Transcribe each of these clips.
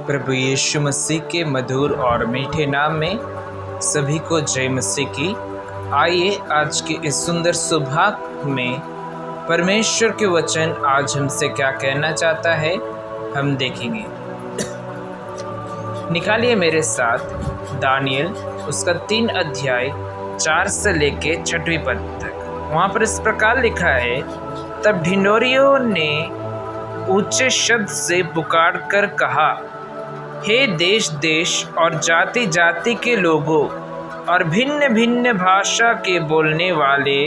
प्रभु यीशु मसीह के मधुर और मीठे नाम में सभी को जय मसीह की। आइए आज की इस सुंदर सुबह में परमेश्वर के वचन आज हमसे क्या कहना चाहता है हम देखेंगे। निकालिए मेरे साथ दानियल उसका 3 अध्याय 4 से लेके 6वीं पद तक। वहाँ पर इस प्रकार लिखा है, तब ढिंढोरियों ने ऊंचे शब्द से पुकार कर कहा, हे देश देश और जाति जाति के लोगों और भिन्न भिन्न भाषा के बोलने वाले,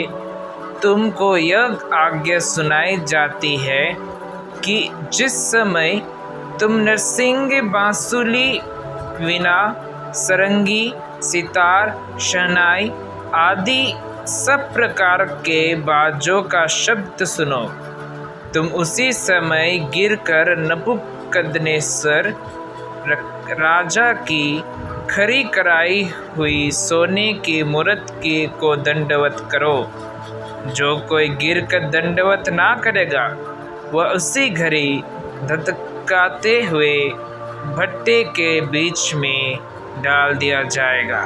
तुमको यह आज्ञा सुनाई जाती है कि जिस समय तुम नरसिंग, बांसुरी, वीणा, सरंगी, सितार, शहनाई आदि सब प्रकार के बाजों का शब्द सुनो, तुम उसी समय गिरकर नबूकदनेस्सर राजा की खरी कराई हुई सोने की मूर्ति को दंडवत करो। जो कोई गिर कर दंडवत ना करेगा वह उसी घड़ी धधकाते हुए भट्टे के बीच में डाल दिया जाएगा।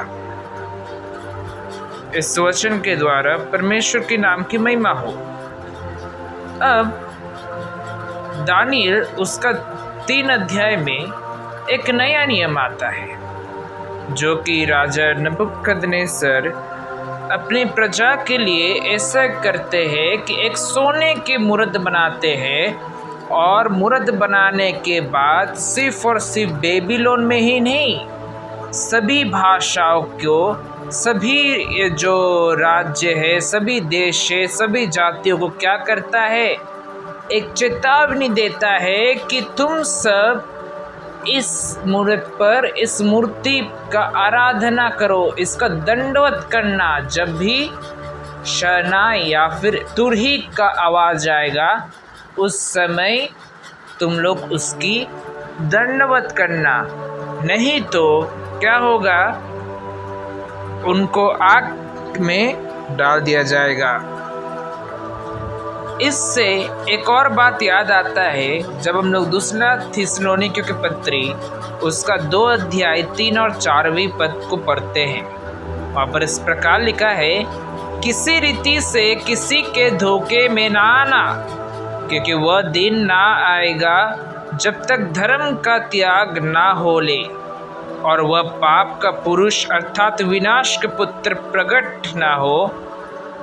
इस वचन के द्वारा परमेश्वर के नाम की महिमा हो। अब दानियल उसका 3 अध्याय में एक नया नियम आता है जो कि राजा नबूकदनेस्सर अपनी प्रजा के लिए ऐसा करते हैं कि एक सोने की मूर्त बनाते हैं और मूर्त बनाने के बाद सिर्फ और सिर्फ बेबीलोन में ही नहीं, सभी भाषाओं को, सभी जो राज्य है, सभी देश है, सभी जातियों को क्या करता है, एक चेतावनी देता है कि तुम सब इस मूर्त पर, इस मूर्ति का आराधना करो, इसका दंडवत करना। जब भी शहनाई या फिर तुरही का आवाज़ आएगा उस समय तुम लोग उसकी दंडवत करना, नहीं तो क्या होगा, उनको आग में डाल दिया जाएगा। इससे एक और बात याद आता है, जब हम लोग दूसरा थिस्सलुनीकियों की पत्री उसका 2 अध्याय 3 और 4वीं पद को पढ़ते हैं। वहाँ पर इस प्रकार लिखा है, किसी रीति से किसी के धोखे में ना आना, क्योंकि वह दिन ना आएगा जब तक धर्म का त्याग ना हो ले और वह पाप का पुरुष अर्थात विनाश के पुत्र प्रकट ना हो,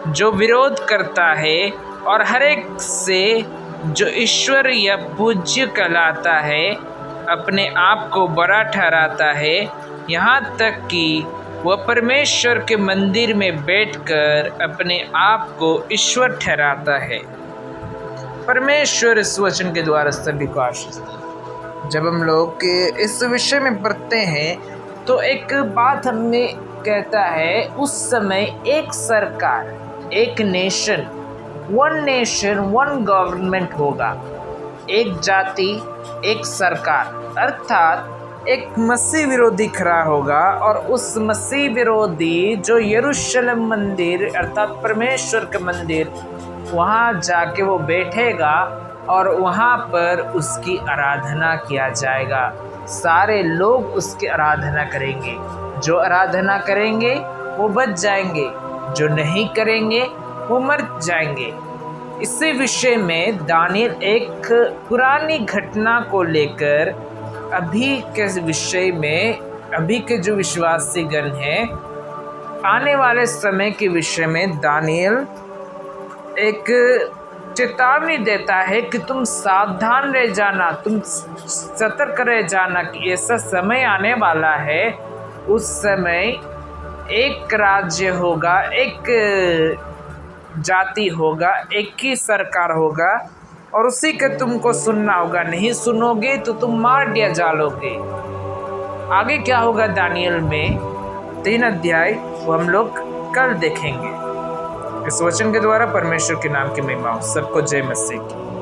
जो विरोध करता है और हर एक से जो ईश्वर या पूज्य कहलाता है अपने आप को बड़ा ठहराता है, यहाँ तक कि वह परमेश्वर के मंदिर में बैठकर अपने आप को ईश्वर ठहराता है। परमेश्वर इस वचन के द्वारा सभी को आशीष दे। जब हम लोग इस विषय में पढ़ते हैं तो एक बात हमें कहता है, उस समय एक सरकार, एक नेशन, वन गवर्नमेंट होगा, एक जाति, एक सरकार, अर्थात एक मसीह विरोधी खड़ा होगा और उस मसीह विरोधी जो यरूशलेम मंदिर अर्थात परमेश्वर का मंदिर, वहाँ जाके वो बैठेगा और वहाँ पर उसकी आराधना किया जाएगा। सारे लोग उसकी आराधना करेंगे। जो आराधना करेंगे वो बच जाएंगे, जो नहीं करेंगे वो मर जाएंगे। इसी विषय में दानियल एक पुरानी घटना को लेकर अभी के विषय में, अभी के जो विश्वासी गण हैं, आने वाले समय के विषय में दानियल एक चेतावनी देता है कि तुम सावधान रह जाना, तुम सतर्क रह जाना कि ऐसा समय आने वाला है, उस समय एक राज्य होगा, एक जाति होगा, एक ही सरकार होगा और उसी के तुमको सुनना होगा। नहीं सुनोगे तो तुम मार दिया जाओगे। आगे क्या होगा दानियल में 3 अध्याय वो हम लोग कल देखेंगे। इस वचन के द्वारा परमेश्वर के नाम की महिमा हो। सबको जय मसीह की।